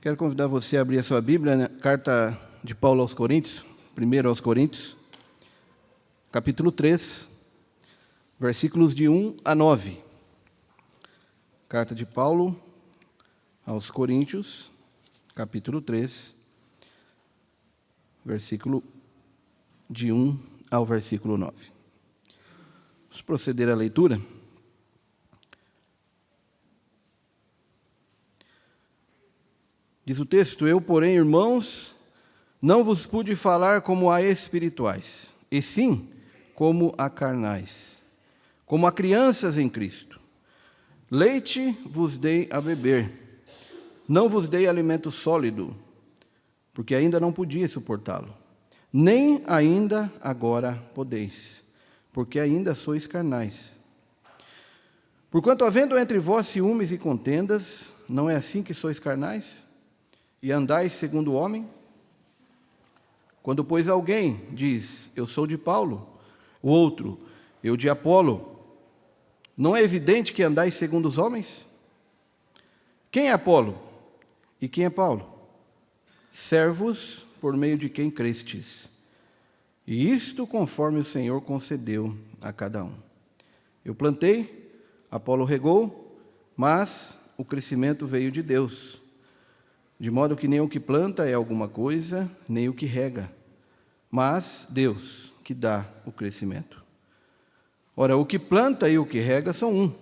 Quero convidar você a abrir a sua Bíblia, né? Carta de Paulo aos Coríntios, 1 aos Coríntios, capítulo 3, versículos de 1 a 9. Carta de Paulo aos Coríntios, capítulo 3, versículo de 1 ao versículo 9. Vamos proceder à leitura. Diz o texto: Eu, porém, irmãos, não vos pude falar como a espirituais, e sim como a carnais, como a crianças em Cristo. Leite vos dei a beber, não vos dei alimento sólido, porque ainda não podia suportá-lo, nem ainda agora podeis, porque ainda sois carnais. Porquanto, havendo entre vós ciúmes e contendas, não é assim que sois carnais? E andais segundo o homem? Quando, pois, alguém diz, eu sou de Paulo, o outro, eu de Apolo, não é evidente que andais segundo os homens? Quem é Apolo? E quem é Paulo? Servos por meio de quem crestes. E isto conforme o Senhor concedeu a cada um. Eu plantei, Apolo regou, mas o crescimento veio de Deus. De modo que nem o que planta é alguma coisa, nem o que rega, mas Deus que dá o crescimento. Ora, o que planta e o que rega são um,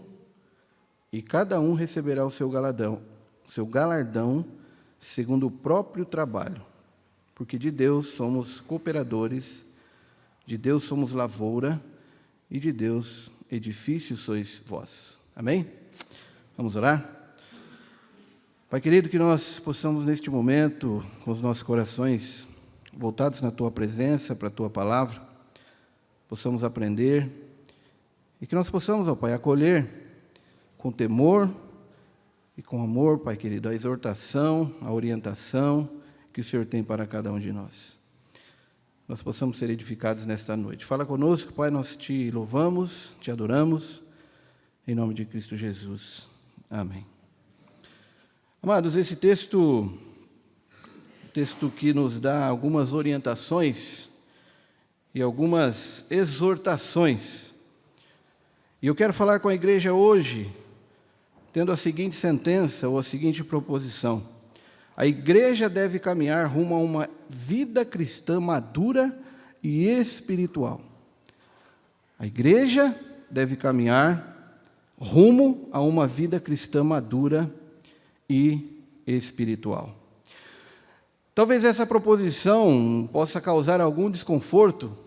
e cada um receberá o seu galardão segundo o próprio trabalho, porque de Deus somos cooperadores, de Deus somos lavoura, e de Deus edifício sois vós. Amém? Vamos orar? Pai querido, que nós possamos neste momento, com os nossos corações voltados na Tua presença, para a Tua palavra, possamos aprender e que nós possamos, ó Pai, acolher com temor e com amor, Pai querido, a exortação, a orientação que o Senhor tem para cada um de nós. Nós possamos ser edificados nesta noite. Fala conosco, Pai, nós Te louvamos, Te adoramos, em nome de Cristo Jesus. Amém. Amados, esse texto que nos dá algumas orientações e algumas exortações. E eu quero falar com a igreja hoje, tendo a seguinte sentença ou a seguinte proposição: a igreja deve caminhar rumo a uma vida cristã madura e espiritual. A igreja deve caminhar rumo a uma vida cristã madura e espiritual. Talvez essa proposição possa causar algum desconforto,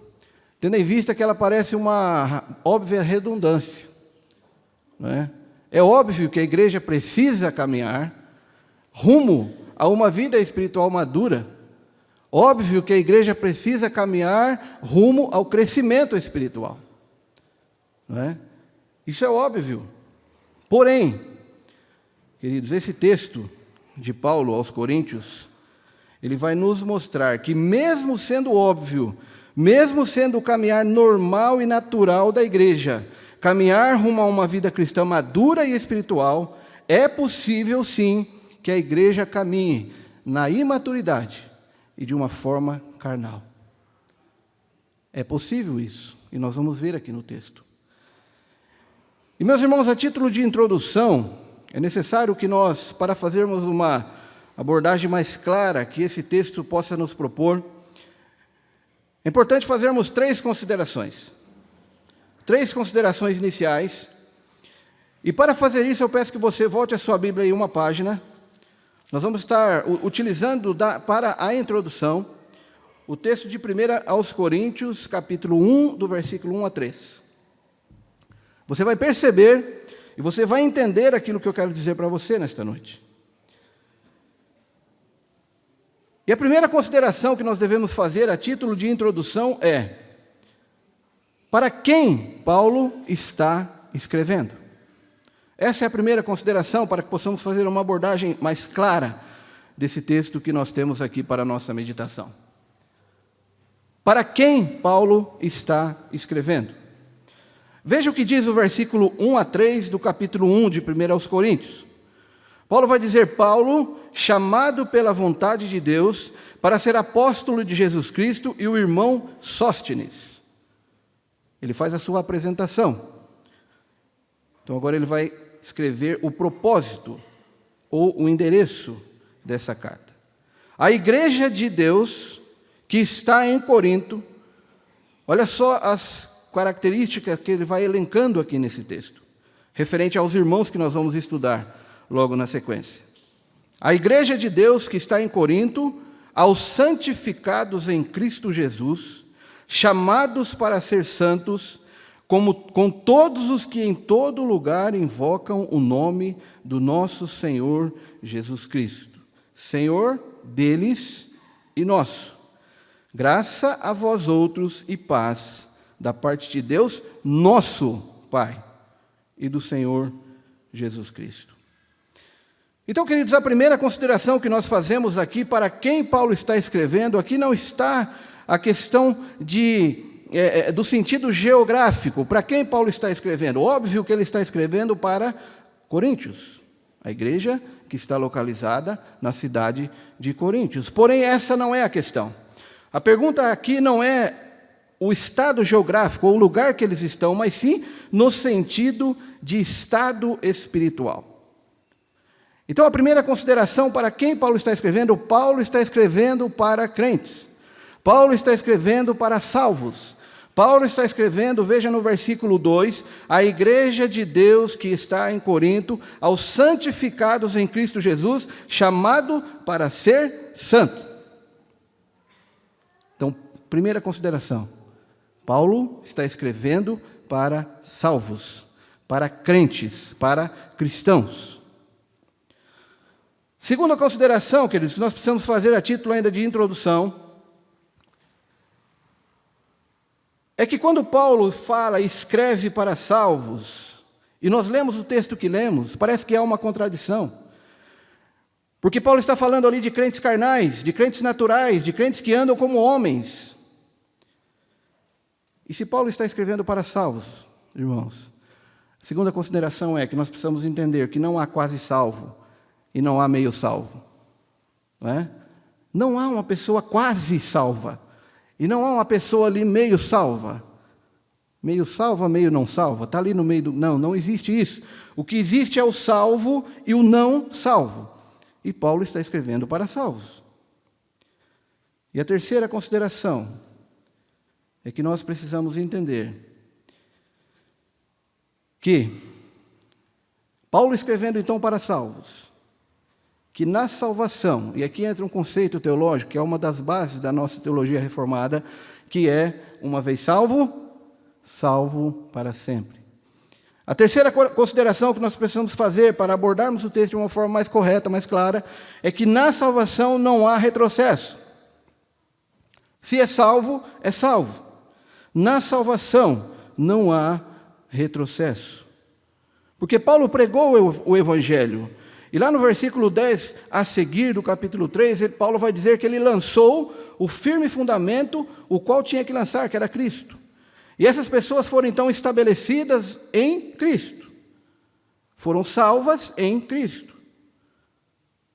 tendo em vista que ela parece uma óbvia redundância, não é? É óbvio que a igreja precisa caminhar rumo a uma vida espiritual madura. Óbvio que a igreja precisa caminhar rumo ao crescimento espiritual, não é? Isso é óbvio. Porém, queridos, esse texto de Paulo aos Coríntios, ele vai nos mostrar que mesmo sendo óbvio, mesmo sendo o caminhar normal e natural da igreja, caminhar rumo a uma vida cristã madura e espiritual, é possível sim que a igreja caminhe na imaturidade e de uma forma carnal. É possível isso, e nós vamos ver aqui no texto. E meus irmãos, a título de introdução, é necessário que nós, para fazermos uma abordagem mais clara que esse texto possa nos propor, é importante fazermos três considerações iniciais. E para fazer isso, eu peço que você volte a sua Bíblia em uma página. Nós vamos estar utilizando para a introdução o texto de 1 aos Coríntios, capítulo 1, do versículo 1 a 3. Você vai perceber e você vai entender aquilo que eu quero dizer para você nesta noite. E a primeira consideração que nós devemos fazer a título de introdução é: para quem Paulo está escrevendo? Essa é a primeira consideração para que possamos fazer uma abordagem mais clara desse texto que nós temos aqui para a nossa meditação. Para quem Paulo está escrevendo? Veja o que diz o versículo 1 a 3 do capítulo 1 de 1 aos Coríntios. Paulo vai dizer: Paulo, chamado pela vontade de Deus para ser apóstolo de Jesus Cristo, e o irmão Sóstenes. Ele faz a sua apresentação. Então agora ele vai escrever o propósito ou o endereço dessa carta. A igreja de Deus que está em Corinto, olha só as características que ele vai elencando aqui nesse texto, referente aos irmãos que nós vamos estudar logo na sequência. A igreja de Deus que está em Corinto, aos santificados em Cristo Jesus, chamados para ser santos, com todos os que em todo lugar invocam o nome do nosso Senhor Jesus Cristo, Senhor deles e nosso. Graça a vós outros e paz da parte de Deus, nosso Pai, e do Senhor Jesus Cristo. Então, queridos, a primeira consideração que nós fazemos aqui, para quem Paulo está escrevendo, aqui não está a questão do sentido geográfico, para quem Paulo está escrevendo. Óbvio que ele está escrevendo para Coríntios, a igreja que está localizada na cidade de Coríntios. Porém, essa não é a questão. A pergunta aqui não é o estado geográfico ou o lugar que eles estão, mas sim no sentido de estado espiritual. Então, a primeira consideração, para quem Paulo está escrevendo para crentes. Paulo está escrevendo para salvos. Paulo está escrevendo, veja no versículo 2, a igreja de Deus que está em Corinto, aos santificados em Cristo Jesus, chamado para ser santo. Então, primeira consideração, Paulo está escrevendo para salvos, para crentes, para cristãos. Segunda consideração, queridos, que nós precisamos fazer a título ainda de introdução, é que quando Paulo fala e escreve para salvos, e nós lemos o texto que lemos, parece que há uma contradição. Porque Paulo está falando ali de crentes carnais, de crentes naturais, de crentes que andam como homens. E se Paulo está escrevendo para salvos, irmãos, a segunda consideração é que nós precisamos entender que não há quase salvo e não há meio salvo. Não é? Não há uma pessoa quase salva. E não há uma pessoa ali meio salva. Meio salva, meio não salva. Está ali no meio do... Não existe isso. O que existe é o salvo e o não salvo. E Paulo está escrevendo para salvos. E a terceira consideração é que nós precisamos entender que Paulo escrevendo então para salvos, que na salvação, e aqui entra um conceito teológico, que é uma das bases da nossa teologia reformada, que é, uma vez salvo, salvo para sempre. A terceira consideração que nós precisamos fazer para abordarmos o texto de uma forma mais correta, mais clara, é que na salvação não há retrocesso. Se é salvo, é salvo. Na salvação não há retrocesso. Porque Paulo pregou o Evangelho. E lá no versículo 10, a seguir do capítulo 3, Paulo vai dizer que ele lançou o firme fundamento, o qual tinha que lançar, que era Cristo. E essas pessoas foram então estabelecidas em Cristo. Foram salvas em Cristo.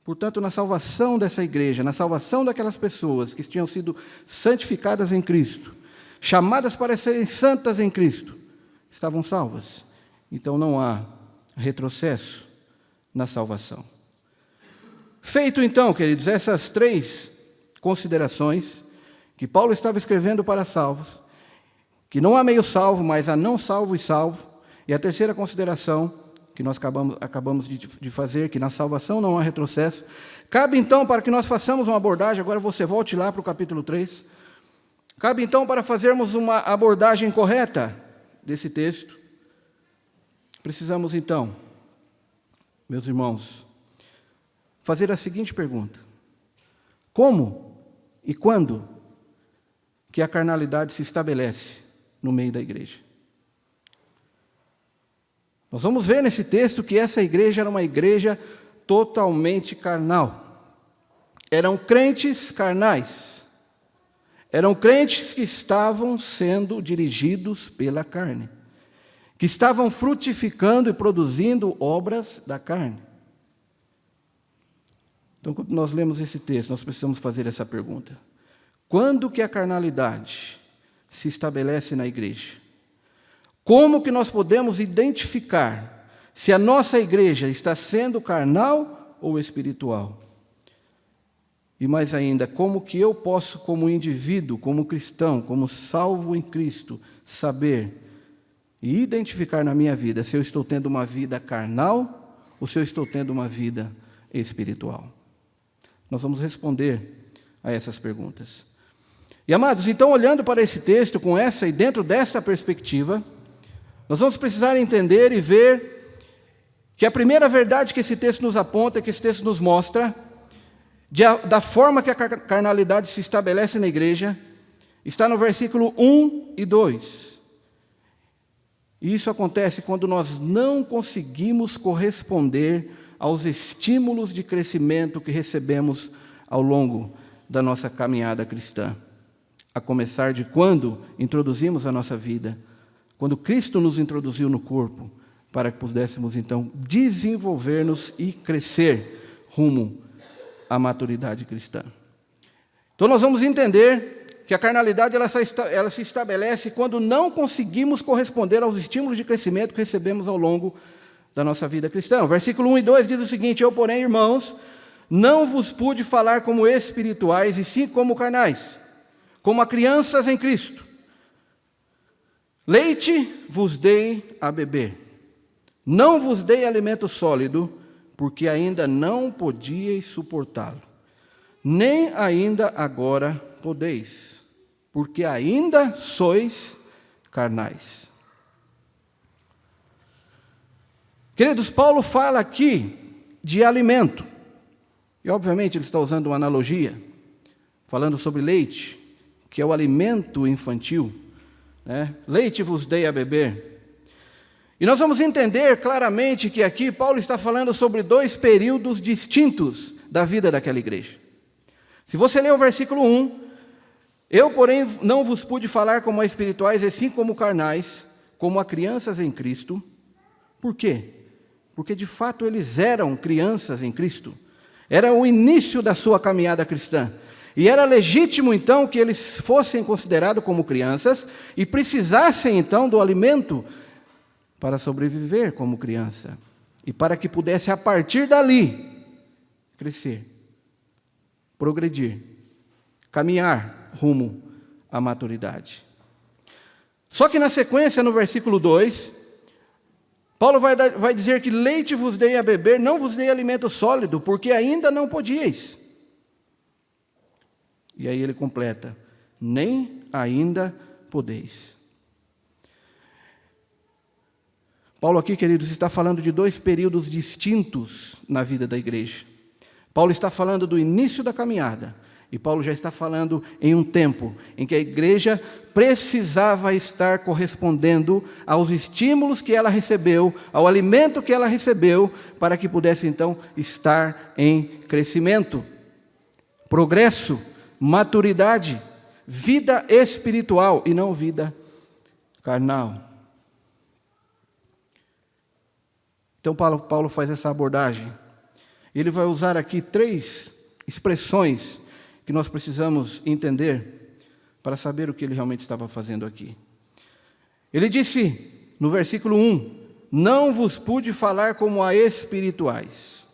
Portanto, na salvação dessa igreja, na salvação daquelas pessoas que tinham sido santificadas em Cristo, chamadas para serem santas em Cristo, estavam salvas. Então não há retrocesso na salvação. Feito então, queridos, essas três considerações, que Paulo estava escrevendo para salvos, que não há meio salvo, mas há não salvo e salvo, e a terceira consideração, que nós acabamos de fazer, que na salvação não há retrocesso, cabe então para que nós façamos uma abordagem, agora você volte lá para o capítulo 3, cabe então para fazermos uma abordagem correta desse texto, precisamos então, meus irmãos, fazer a seguinte pergunta: como e quando que a carnalidade se estabelece no meio da igreja? Nós vamos ver nesse texto que essa igreja era uma igreja totalmente carnal. Eram crentes carnais. Eram crentes que estavam sendo dirigidos pela carne, que estavam frutificando e produzindo obras da carne. Então, quando nós lemos esse texto, nós precisamos fazer essa pergunta. Quando que a carnalidade se estabelece na igreja? Como que nós podemos identificar se a nossa igreja está sendo carnal ou espiritual? E mais ainda, como que eu posso, como indivíduo, como cristão, como salvo em Cristo, saber e identificar na minha vida se eu estou tendo uma vida carnal ou se eu estou tendo uma vida espiritual? Nós vamos responder a essas perguntas. E, amados, então, olhando para esse texto com essa e dentro dessa perspectiva, nós vamos precisar entender e ver que a primeira verdade que esse texto nos aponta, que esse texto nos mostra, da forma que a carnalidade se estabelece na igreja, está no versículo 1 e 2. E isso acontece quando nós não conseguimos corresponder aos estímulos de crescimento que recebemos ao longo da nossa caminhada cristã. A começar de quando introduzimos a nossa vida, quando Cristo nos introduziu no corpo, para que pudéssemos então desenvolver-nos e crescer rumo à maturidade cristã. Então nós vamos entender que a carnalidade ela se estabelece quando não conseguimos corresponder aos estímulos de crescimento que recebemos ao longo da nossa vida cristã. O versículo 1 e 2 diz o seguinte: eu, porém, irmãos, não vos pude falar como espirituais, e sim como carnais, como a crianças em Cristo. Leite vos dei a beber, não vos dei alimento sólido, porque ainda não podíeis suportá-lo, nem ainda agora podeis, porque ainda sois carnais. Queridos, Paulo fala aqui de alimento, e obviamente ele está usando uma analogia, falando sobre leite, que é o alimento infantil, né? Leite vos dei a beber. E nós vamos entender claramente que aqui Paulo está falando sobre dois períodos distintos da vida daquela igreja. Se você ler o versículo 1, eu, porém, não vos pude falar como a espirituais, e sim como carnais, como a crianças em Cristo. Por quê? Porque de fato eles eram crianças em Cristo. Era o início da sua caminhada cristã. E era legítimo, então, que eles fossem considerados como crianças e precisassem, então, do alimento para sobreviver como criança. E para que pudesse, a partir dali, crescer, progredir, caminhar rumo à maturidade. Só que na sequência, no versículo 2, Paulo vai dizer que leite vos dei a beber, não vos dei alimento sólido, porque ainda não podíeis. E aí ele completa, nem ainda podeis. Paulo aqui, queridos, está falando de dois períodos distintos na vida da igreja. Paulo está falando do início da caminhada, e Paulo já está falando em um tempo em que a igreja precisava estar correspondendo aos estímulos que ela recebeu, ao alimento que ela recebeu, para que pudesse então estar em crescimento, progresso, maturidade, vida espiritual e não vida carnal. Então Paulo faz essa abordagem. Ele vai usar aqui 3 expressões que nós precisamos entender para saber o que ele realmente estava fazendo aqui. Ele disse no versículo 1, não vos pude falar como a espirituais.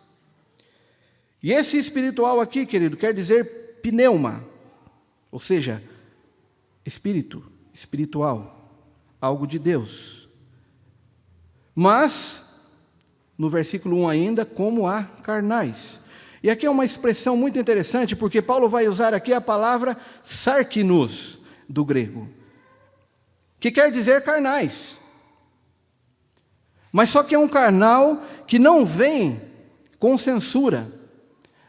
E esse espiritual aqui, querido, quer dizer pneuma, ou seja, espírito, espiritual, algo de Deus. Mas no versículo 1 ainda, como a carnais. E aqui é uma expressão muito interessante, porque Paulo vai usar aqui a palavra sarkinos, do grego, que quer dizer carnais. Mas só que é um carnal que não vem com censura.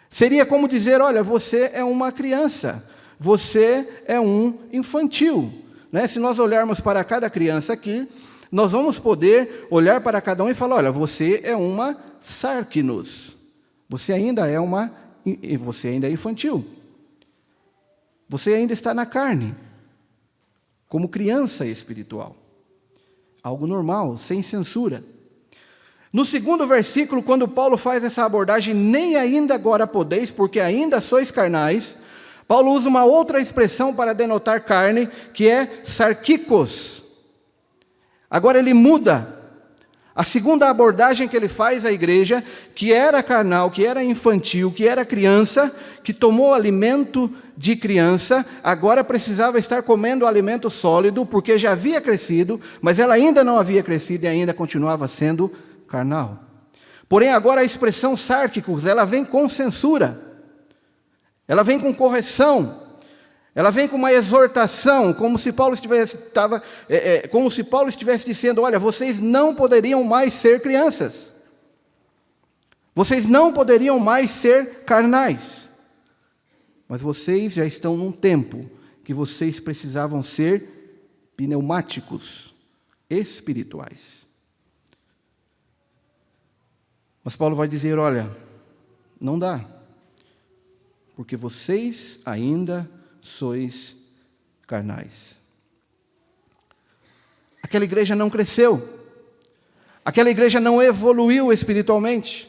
Seria como dizer, olha, você é uma criança, você é um infantil. Né? Se nós olharmos para cada criança aqui, nós vamos poder olhar para cada um e falar, olha, você é uma sarkinos, você ainda é infantil, você ainda está na carne, como criança espiritual, algo normal, sem censura. No segundo versículo, quando Paulo faz essa abordagem, nem ainda agora podeis, porque ainda sois carnais, Paulo usa uma outra expressão para denotar carne, que é sarkikos. Agora ele muda. A segunda abordagem que ele faz à igreja, que era carnal, que era infantil, que era criança, que tomou alimento de criança, agora precisava estar comendo alimento sólido, porque já havia crescido, mas ela ainda não havia crescido e ainda continuava sendo carnal. Porém, agora a expressão sárquicos, ela vem com censura, ela vem com correção, ela vem com uma exortação, como se Paulo estivesse dizendo: olha, vocês não poderiam mais ser crianças, vocês não poderiam mais ser carnais, mas vocês já estão num tempo que vocês precisavam ser pneumáticos, espirituais. Mas Paulo vai dizer: olha, não dá, porque vocês ainda sois carnais. Aquela igreja não cresceu, aquela igreja não evoluiu espiritualmente.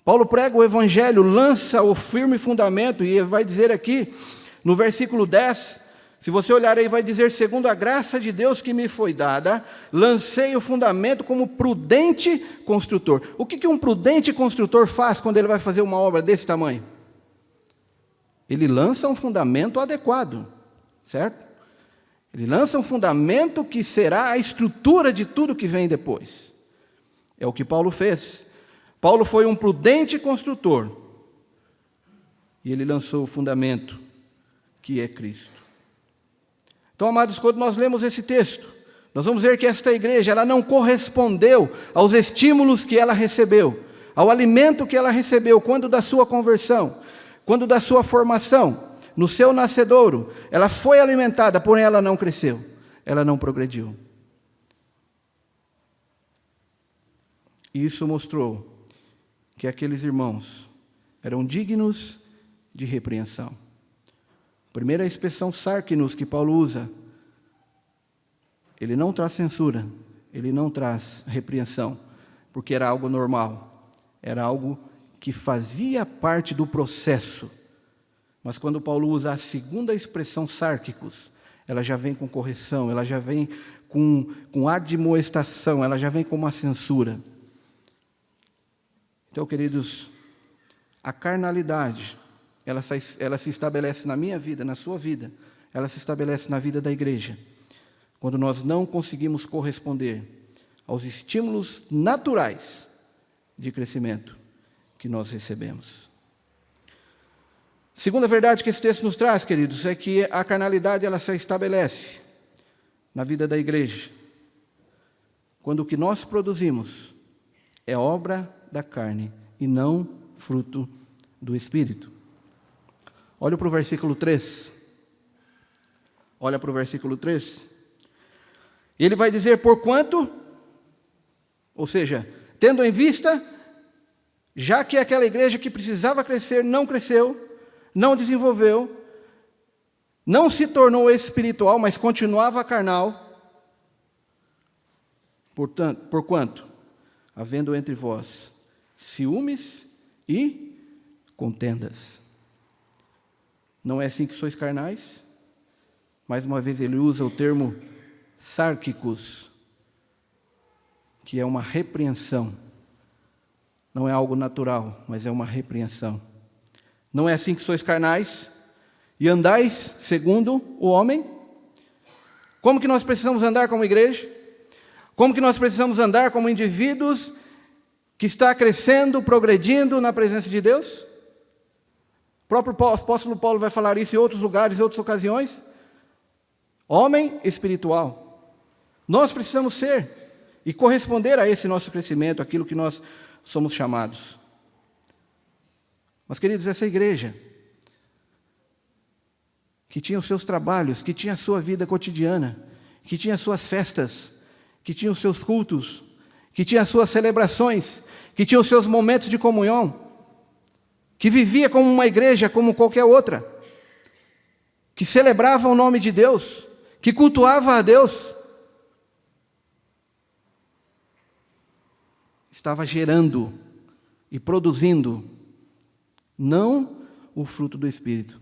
Paulo prega o evangelho, lança o firme fundamento, e vai dizer aqui, no versículo 10, se você olhar aí, vai dizer: segundo a graça de Deus que me foi dada, lancei o fundamento como prudente construtor. O que um prudente construtor faz quando ele vai fazer uma obra desse tamanho? Ele lança um fundamento adequado, certo? Ele lança um fundamento que será a estrutura de tudo que vem depois. É o que Paulo fez. Paulo foi um prudente construtor, e ele lançou o fundamento, que é Cristo. Então, amados, quando nós lemos esse texto, nós vamos ver que esta igreja, ela não correspondeu aos estímulos que ela recebeu, ao alimento que ela recebeu quando da sua conversão, quando da sua formação, no seu nascedouro. Ela foi alimentada, porém ela não cresceu, ela não progrediu. E isso mostrou que aqueles irmãos eram dignos de repreensão. Primeira expressão sarkinos que Paulo usa, ele não traz censura, ele não traz repreensão, porque era algo normal, era algo que fazia parte do processo. Mas quando Paulo usa a segunda expressão sárquicos, ela já vem com correção, ela já vem com admoestação, ela já vem com uma censura. Então, queridos, a carnalidade, ela se estabelece na minha vida, na sua vida, ela se estabelece na vida da igreja, quando nós não conseguimos corresponder aos estímulos naturais de crescimento que nós recebemos. Segunda verdade que esse texto nos traz, queridos, é que a carnalidade, ela se estabelece na vida da igreja quando o que nós produzimos é obra da carne e não fruto do Espírito. Olha para o versículo 3. Olha para o versículo 3. Ele vai dizer: porquanto, ou seja, tendo em vista, já que aquela igreja que precisava crescer não cresceu, não desenvolveu, não se tornou espiritual, mas continuava carnal. Porquanto, havendo entre vós ciúmes e contendas. Não é assim que sois carnais? Mais uma vez ele usa o termo sárquicos, que é uma repreensão. Não é algo natural, mas é uma repreensão. Não é assim que sois carnais e andais segundo o homem? Como que nós precisamos andar como igreja? Como que nós precisamos andar como indivíduos que está crescendo, progredindo na presença de Deus? O próprio apóstolo Paulo vai falar isso em outros lugares, em outras ocasiões. Homem espiritual. Nós precisamos ser e corresponder a esse nosso crescimento, aquilo que nós somos chamados. Mas, queridos, essa igreja, que tinha os seus trabalhos, que tinha a sua vida cotidiana, que tinha as suas festas, que tinha os seus cultos, que tinha as suas celebrações, que tinha os seus momentos de comunhão, que vivia como uma igreja, como qualquer outra, que celebrava o nome de Deus, que cultuava a Deus. estava gerando e produzindo, não o fruto do Espírito,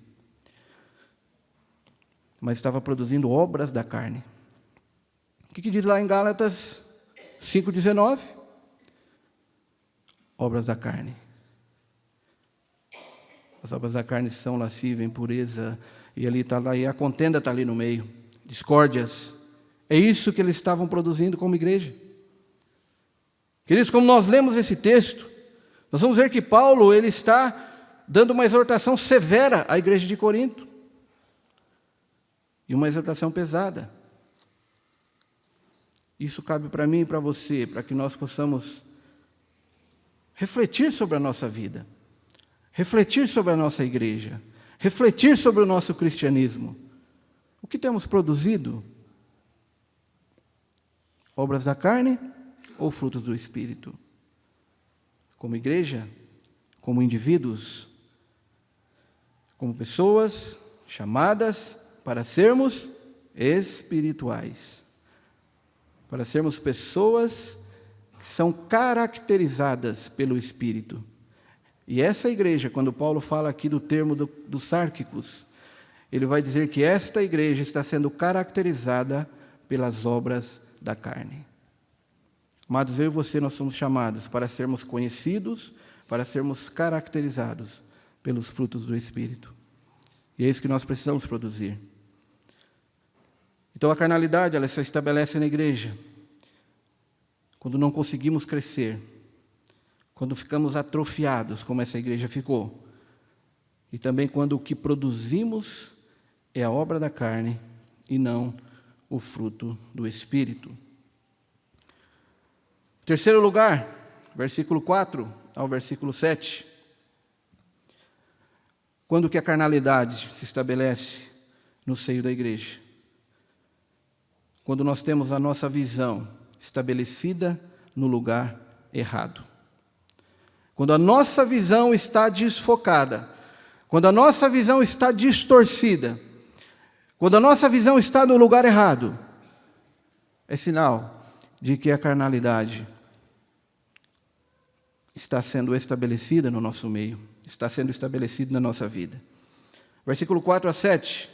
mas estava produzindo obras da carne. O que diz lá em Gálatas 5,19? Obras da carne. As obras da carne são lascívia, impureza, e ali está lá, e a contenda está ali no meio, discórdias. É isso que eles estavam produzindo como igreja. Queridos, como nós lemos esse texto, nós vamos ver que Paulo ele está dando uma exortação severa à igreja de Corinto. E uma exortação pesada. Isso cabe para mim e para você, para que nós possamos refletir sobre a nossa vida, refletir sobre a nossa igreja, refletir sobre o nosso cristianismo. O que temos produzido? Obras da carne ou frutos do Espírito? Como igreja, como indivíduos, como pessoas chamadas para sermos espirituais, para sermos pessoas que são caracterizadas pelo Espírito. E essa igreja, quando Paulo fala aqui do termo dos sárquicos, ele vai dizer que esta igreja está sendo caracterizada pelas obras da carne. Amados, eu e você, nós somos chamados para sermos conhecidos, para sermos caracterizados pelos frutos do Espírito. E é isso que nós precisamos produzir. Então a carnalidade, ela se estabelece na igreja quando não conseguimos crescer, quando ficamos atrofiados, como essa igreja ficou, e também quando o que produzimos é a obra da carne e não o fruto do Espírito. Em terceiro lugar, versículo 4 ao versículo 7. Quando que a carnalidade se estabelece no seio da igreja? Quando nós temos a nossa visão estabelecida no lugar errado. Quando a nossa visão está desfocada, quando a nossa visão está distorcida, quando a nossa visão está no lugar errado, é sinal de que a carnalidade está sendo estabelecida no nosso meio, está sendo estabelecida na nossa vida. Versículo 4 a 7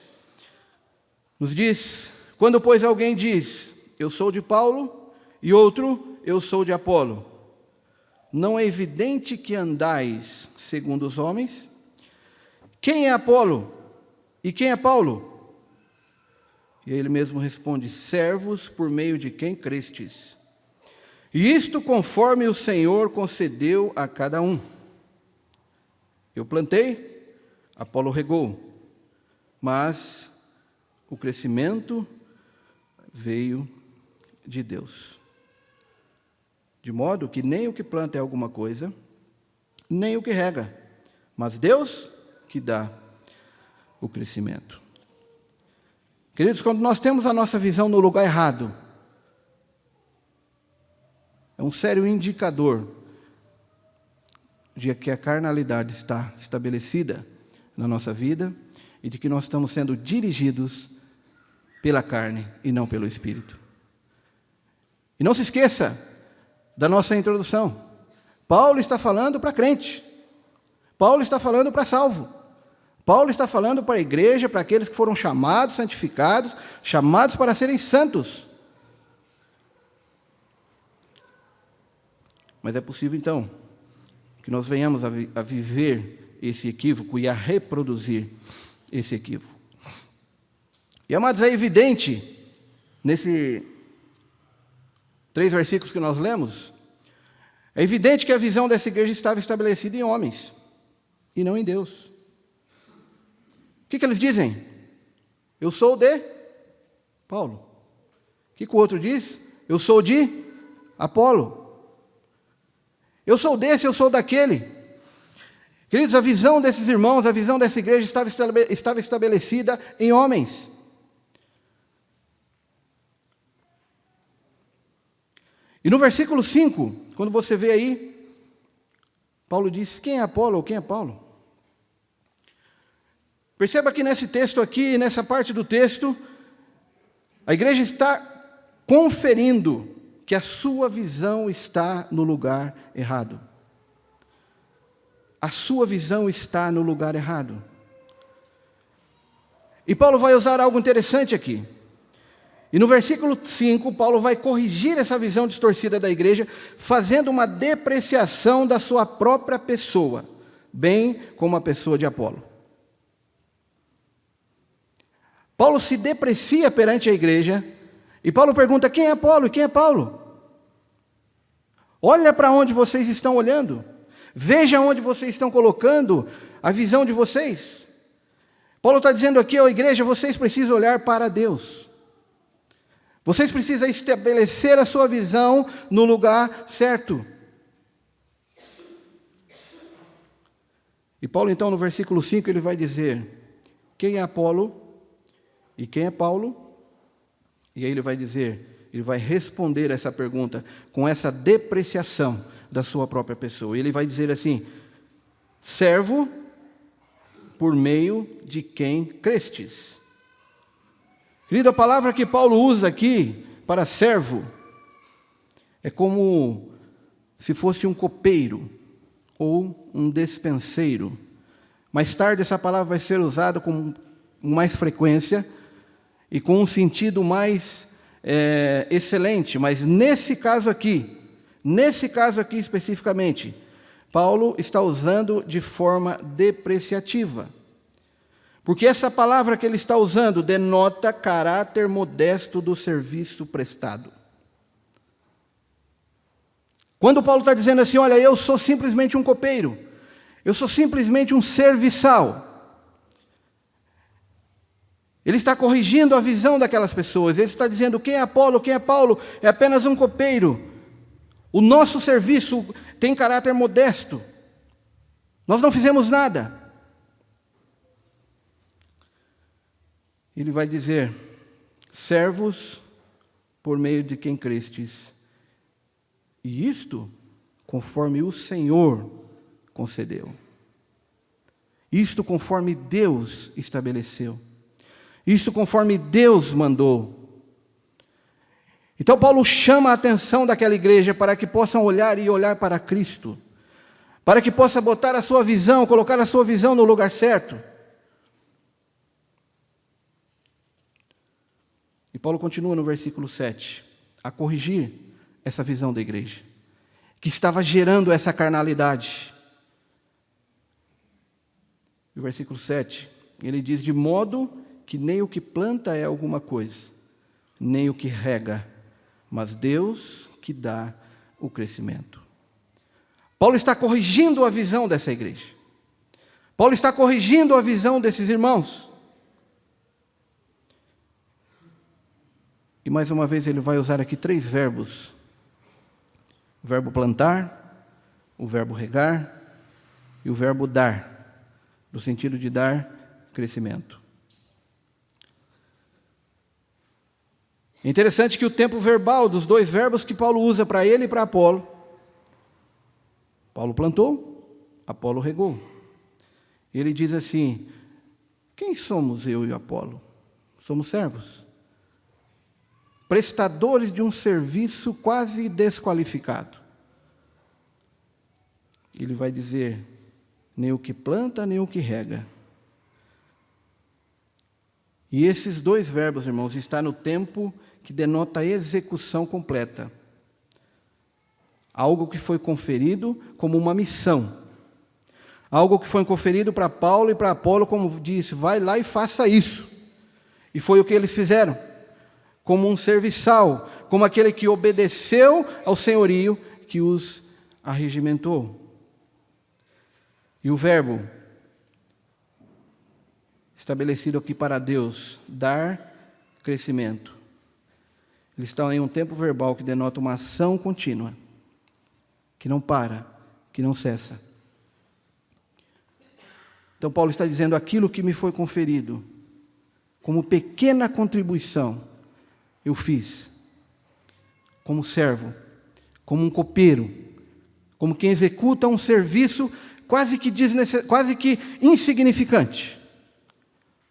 nos diz: quando, pois, alguém diz, eu sou de Paulo, e outro, eu sou de Apolo, não é evidente que andais segundo os homens? Quem é Apolo? E quem é Paulo? E ele mesmo responde: servos por meio de quem crestes. E isto conforme o Senhor concedeu a cada um. Eu plantei, Apolo regou, mas o crescimento veio de Deus. De modo que nem o que planta é alguma coisa, nem o que rega, mas Deus que dá o crescimento. Queridos, quando nós temos a nossa visão no lugar errado, é um sério indicador de que a carnalidade está estabelecida na nossa vida e de que nós estamos sendo dirigidos pela carne e não pelo Espírito. E não se esqueça da nossa introdução. Paulo está falando para crente. Paulo está falando para salvo. Paulo está falando para a igreja, para aqueles que foram chamados, santificados, chamados para serem santos. Mas é possível, então, que nós venhamos a viver esse equívoco e a reproduzir esse equívoco. E, amados, é evidente, nesses 3 versículos que nós lemos, é evidente que a visão dessa igreja estava estabelecida em homens, e não em Deus. O que eles dizem? Eu sou de Paulo. O que o outro diz? Eu sou de Apolo. Eu sou desse, eu sou daquele. Queridos, a visão desses irmãos, a visão dessa igreja estava estabelecida em homens. E no versículo 5, quando você vê aí, Paulo diz: quem é Apolo ou quem é Paulo? Perceba que nesse texto aqui, nessa parte do texto, a igreja está conferindo que a sua visão está no lugar errado. A sua visão está no lugar errado. E Paulo vai usar algo interessante aqui. E no versículo 5, Paulo vai corrigir essa visão distorcida da igreja, fazendo uma depreciação da sua própria pessoa, bem como a pessoa de Apolo. Paulo se deprecia perante a igreja, e Paulo pergunta: quem é Apolo e quem é Paulo? Olha para onde vocês estão olhando. Veja onde vocês estão colocando a visão de vocês. Paulo está dizendo aqui à igreja: vocês precisam olhar para Deus. Vocês precisam estabelecer a sua visão no lugar certo. E Paulo, então, no versículo 5, ele vai dizer: quem é Apolo e quem é Paulo? E aí ele vai dizer, ele vai responder essa pergunta com essa depreciação da sua própria pessoa. Ele vai dizer assim: servo por meio de quem crestes. Querido, a palavra que Paulo usa aqui para servo é como se fosse um copeiro ou um despenseiro. Mais tarde essa palavra vai ser usada com mais frequência e com um sentido mais excelente, mas nesse caso aqui especificamente, Paulo está usando de forma depreciativa. Porque essa palavra que ele está usando denota caráter modesto do serviço prestado. Quando Paulo está dizendo assim: olha, eu sou simplesmente um copeiro, eu sou simplesmente um serviçal, ele está corrigindo a visão daquelas pessoas. Ele está dizendo: quem é Apolo, quem é Paulo, é apenas um copeiro. O nosso serviço tem caráter modesto. Nós não fizemos nada. Ele vai dizer: servos por meio de quem crestes, e isto conforme o Senhor concedeu. Isto conforme Deus estabeleceu. Isto conforme Deus mandou. Então Paulo chama a atenção daquela igreja para que possam olhar para Cristo, para que possa botar a sua visão, colocar a sua visão no lugar certo. E Paulo continua no versículo 7, a corrigir essa visão da igreja, que estava gerando essa carnalidade. No versículo 7, ele diz: de modo que nem o que planta é alguma coisa, nem o que rega, mas Deus que dá o crescimento. Paulo está corrigindo a visão dessa igreja. Paulo está corrigindo a visão desses irmãos. E mais uma vez ele vai usar aqui 3 verbos: o verbo plantar, o verbo regar e o verbo dar, no sentido de dar crescimento. É interessante que o tempo verbal dos 2 verbos que Paulo usa para ele e para Apolo: Paulo plantou, Apolo regou. Ele diz assim: quem somos eu e Apolo? Somos servos, prestadores de um serviço quase desqualificado. Ele vai dizer: nem o que planta, nem o que rega. E esses 2 verbos, irmãos, está no tempo que denota a execução completa. Algo que foi conferido como uma missão. Algo que foi conferido para Paulo e para Apolo, como disse: vai lá e faça isso. E foi o que eles fizeram, como um serviçal, como aquele que obedeceu ao senhorio que os arregimentou. E o verbo estabelecido aqui para Deus, dar crescimento, ele está em um tempo verbal que denota uma ação contínua, que não para, que não cessa. Então Paulo está dizendo: aquilo que me foi conferido, como pequena contribuição, eu fiz, como servo, como um copeiro, como quem executa um serviço quase que insignificante.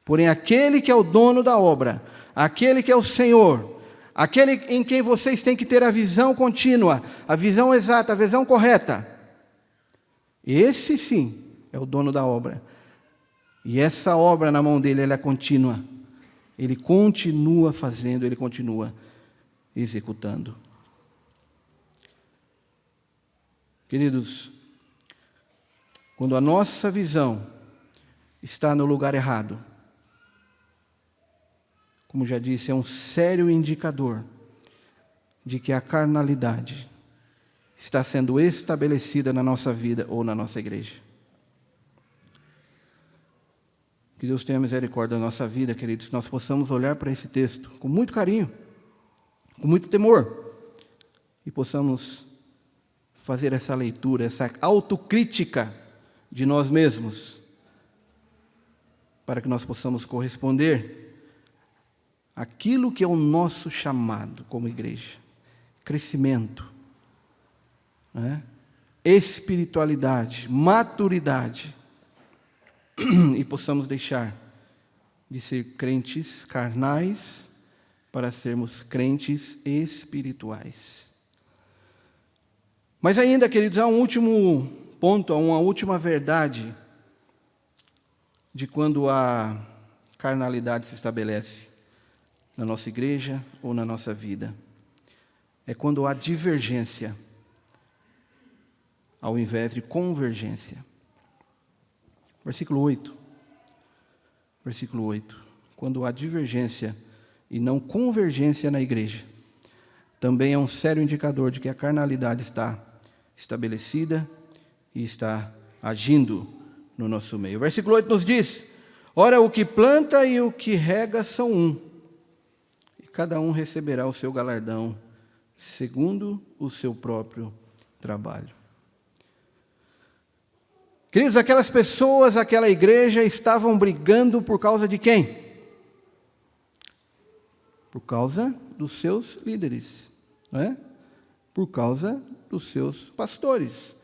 Porém, aquele que é o dono da obra, aquele que é o Senhor, aquele em quem vocês têm que ter a visão contínua, a visão exata, a visão correta. Esse sim é o dono da obra. E essa obra na mão dele, ela é contínua. Ele continua fazendo, ele continua executando. Queridos, quando a nossa visão está no lugar errado, como já disse, é um sério indicador de que a carnalidade está sendo estabelecida na nossa vida ou na nossa igreja. Que Deus tenha misericórdia da nossa vida, queridos, que nós possamos olhar para esse texto com muito carinho, com muito temor, e possamos fazer essa leitura, essa autocrítica de nós mesmos, para que nós possamos corresponder àquilo que é o nosso chamado como igreja: crescimento, né? Espiritualidade, maturidade, e possamos deixar de ser crentes carnais para sermos crentes espirituais. Mas ainda, queridos, há um último ponto, há uma última verdade de quando a carnalidade se estabelece na nossa igreja ou na nossa vida. É quando há divergência ao invés de convergência. Versículo 8. Versículo 8. Quando há divergência e não convergência na igreja, também é um sério indicador de que a carnalidade está estabelecida e está agindo no nosso meio. O versículo 8 nos diz: ora, o que planta e o que rega são um, e cada um receberá o seu galardão, segundo o seu próprio trabalho. Queridos, aquelas pessoas, aquela igreja estavam brigando por causa de quem? Por causa dos seus líderes, não é? Por causa dos seus pastores,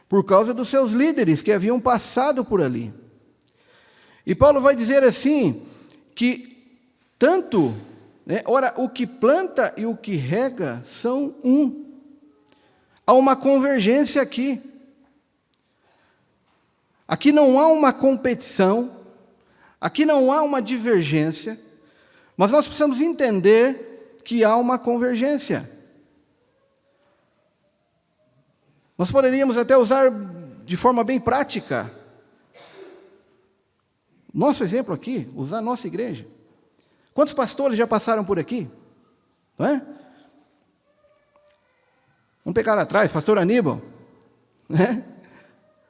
por causa dos seus líderes que haviam passado por ali. E Paulo vai dizer assim, que tanto, né, ora, o que planta e o que rega são um. Há uma convergência aqui. Aqui não há uma competição, aqui não há uma divergência, mas nós precisamos entender que há uma convergência. Nós poderíamos até usar de forma bem prática nosso exemplo aqui, usar a nossa igreja. Quantos pastores já passaram por aqui? Não é? Vamos pegar lá atrás, pastor Aníbal, né?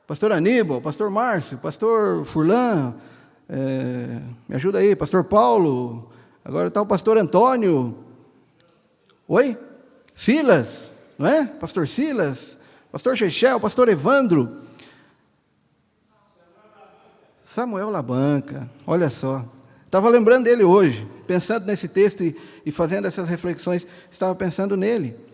Pastor Aníbal, pastor Márcio, pastor Furlan, me ajuda aí, pastor Paulo, agora está o pastor Antônio, oi? Silas, não é? Pastor Silas, pastor Chechel, pastor Evandro, Samuel Labanca, olha só, estava lembrando dele hoje, pensando nesse texto e fazendo essas reflexões, estava pensando nele.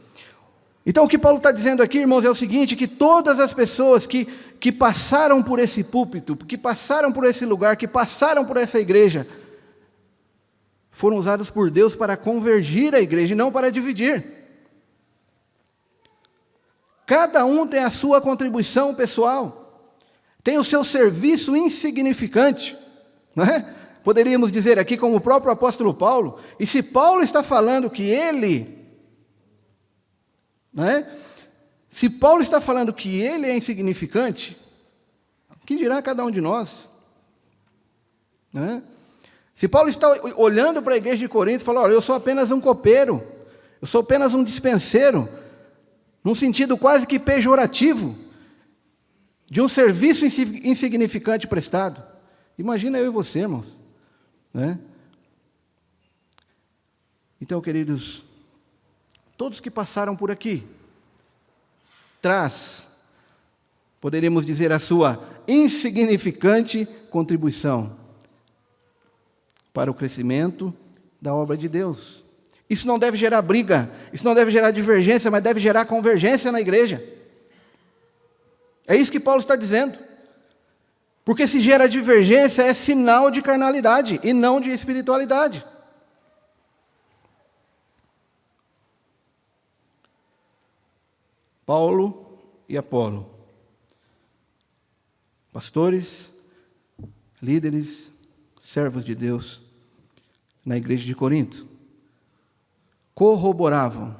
Então, o que Paulo está dizendo aqui, irmãos, é o seguinte, que todas as pessoas que passaram por esse púlpito, que passaram por esse lugar, que passaram por essa igreja, foram usadas por Deus para convergir a igreja e não para dividir. Cada um tem a sua contribuição pessoal, tem o seu serviço insignificante, não é? Poderíamos dizer aqui como o próprio apóstolo Paulo, e se Paulo está falando que ele... Não é? Se Paulo está falando que ele é insignificante, que dirá cada um de nós? Não é? Se Paulo está olhando para a igreja de Corinto e fala, olha, eu sou apenas um copeiro, eu sou apenas um dispenseiro, num sentido quase que pejorativo, de um serviço insignificante prestado. Imagina eu e você, irmãos. Não é? Então, queridos, todos que passaram por aqui, traz, poderíamos dizer, a sua insignificante contribuição para o crescimento da obra de Deus. Isso não deve gerar briga, isso não deve gerar divergência, mas deve gerar convergência na igreja. É isso que Paulo está dizendo. Porque se gera divergência, é sinal de carnalidade e não de espiritualidade. Paulo e Apolo, pastores, líderes, servos de Deus na igreja de Corinto, corroboravam,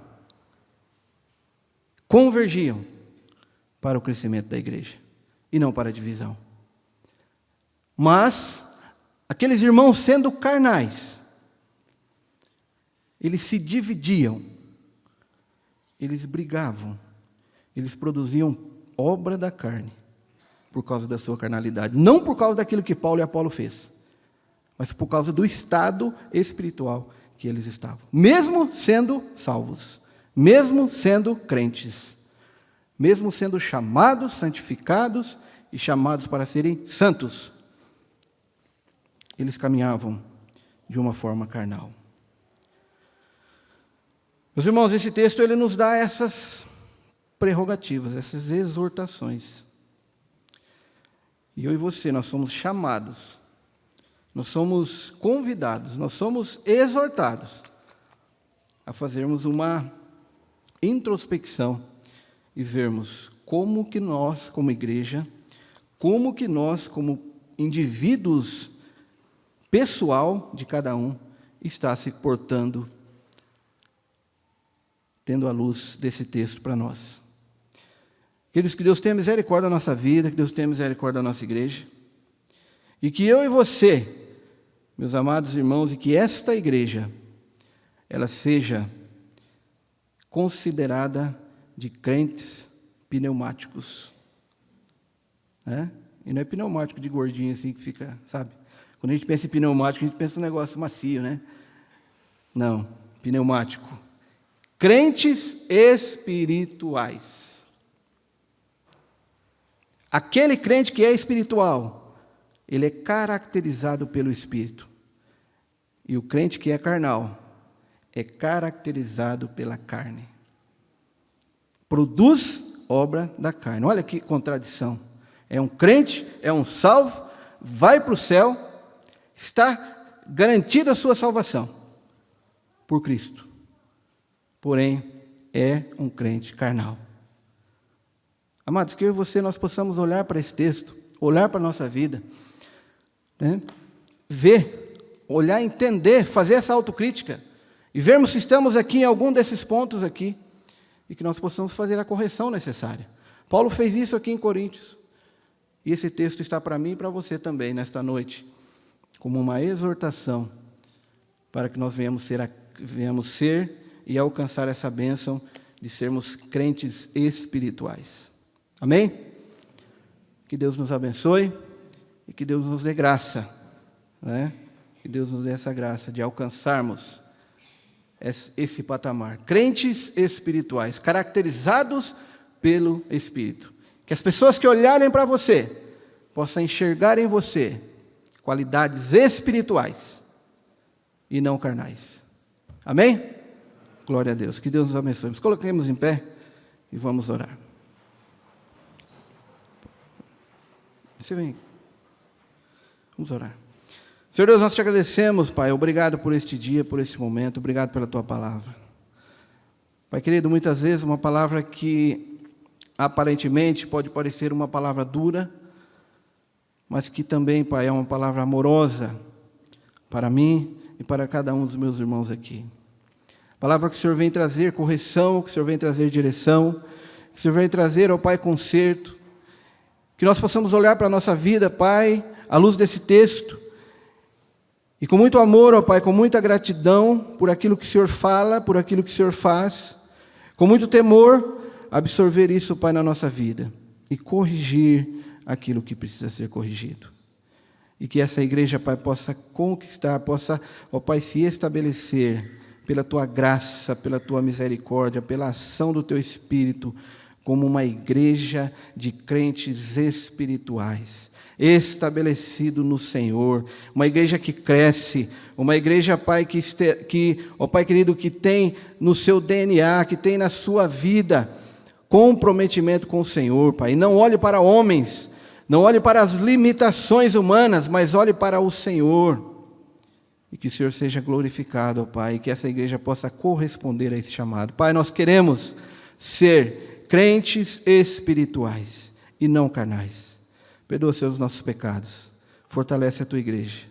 convergiam para o crescimento da igreja e não para a divisão. Mas aqueles irmãos, sendo carnais, eles se dividiam, eles brigavam, eles produziam obra da carne por causa da sua carnalidade, não por causa daquilo que Paulo e Apolo fez, mas por causa do estado espiritual que eles estavam, mesmo sendo salvos, mesmo sendo crentes, mesmo sendo chamados, santificados e chamados para serem santos, eles caminhavam de uma forma carnal. Meus irmãos, esse texto ele nos dá essas prerrogativas, essas exortações. E eu e você, nós somos chamados, nós somos convidados, nós somos exortados a fazermos uma introspecção e vermos como que nós, como igreja, como que nós, como indivíduos pessoal de cada um, está se portando, tendo a luz desse texto para nós. Queridos, que Deus tenha misericórdia da nossa vida, que Deus tenha misericórdia da nossa igreja, e que eu e você, meus amados irmãos, e que esta igreja, ela seja considerada de crentes pneumáticos. Né? E não é pneumático de gordinho assim que fica, sabe? Quando a gente pensa em pneumático, a gente pensa em um negócio macio, né? Não, pneumático. Crentes espirituais. Aquele crente que é espiritual, ele é caracterizado pelo Espírito. E o crente que é carnal é caracterizado pela carne. Produz obra da carne. Olha que contradição. É um crente, é um salvo, vai para o céu, está garantida a sua salvação por Cristo. Porém, é um crente carnal. Amados, que eu e você nós possamos olhar para esse texto, olhar para a nossa vida, né? Ver, olhar, entender, fazer essa autocrítica e vermos se estamos aqui em algum desses pontos aqui e que nós possamos fazer a correção necessária. Paulo fez isso aqui em Coríntios e esse texto está para mim e para você também nesta noite, como uma exortação para que nós venhamos ser e alcançar essa bênção de sermos crentes espirituais. Amém? Que Deus nos abençoe e que Deus nos dê graça, né? Que Deus nos dê essa graça de alcançarmos esse patamar. Crentes espirituais, caracterizados pelo Espírito. Que as pessoas que olharem para você possam enxergar em você qualidades espirituais e não carnais. Amém? Glória a Deus. Que Deus nos abençoe. Nos coloquemos em pé e vamos orar. Você vem. Vamos orar. Senhor Deus, nós te agradecemos, Pai. Obrigado por este dia, por este momento. Obrigado pela tua palavra. Pai querido, muitas vezes uma palavra que aparentemente pode parecer uma palavra dura, mas que também, Pai, é uma palavra amorosa para mim e para cada um dos meus irmãos aqui. Palavra que o Senhor vem trazer correção, que o Senhor vem trazer direção, que o Senhor vem trazer, ó Pai, conserto. Que nós possamos olhar para a nossa vida, Pai, à luz desse texto, e com muito amor, ó Pai, com muita gratidão por aquilo que o Senhor fala, por aquilo que o Senhor faz, com muito temor, absorver isso, Pai, na nossa vida, e corrigir aquilo que precisa ser corrigido. E que essa igreja, Pai, possa conquistar, possa, ó Pai, se estabelecer pela Tua graça, pela Tua misericórdia, pela ação do Teu Espírito, como uma igreja de crentes espirituais, estabelecido no Senhor, uma igreja que cresce, uma igreja, Pai, ó Pai querido, que tem no seu DNA, que tem na sua vida comprometimento com o Senhor, Pai. E não olhe para homens, não olhe para as limitações humanas, mas olhe para o Senhor. E que o Senhor seja glorificado, ó Pai, e que essa igreja possa corresponder a esse chamado. Pai, nós queremos ser crentes espirituais e não carnais. Perdoa, Senhor, os nossos pecados. Fortalece a tua igreja.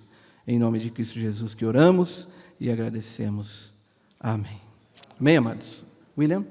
Em nome de Cristo Jesus que oramos e agradecemos. Amém. Amém, amados? William?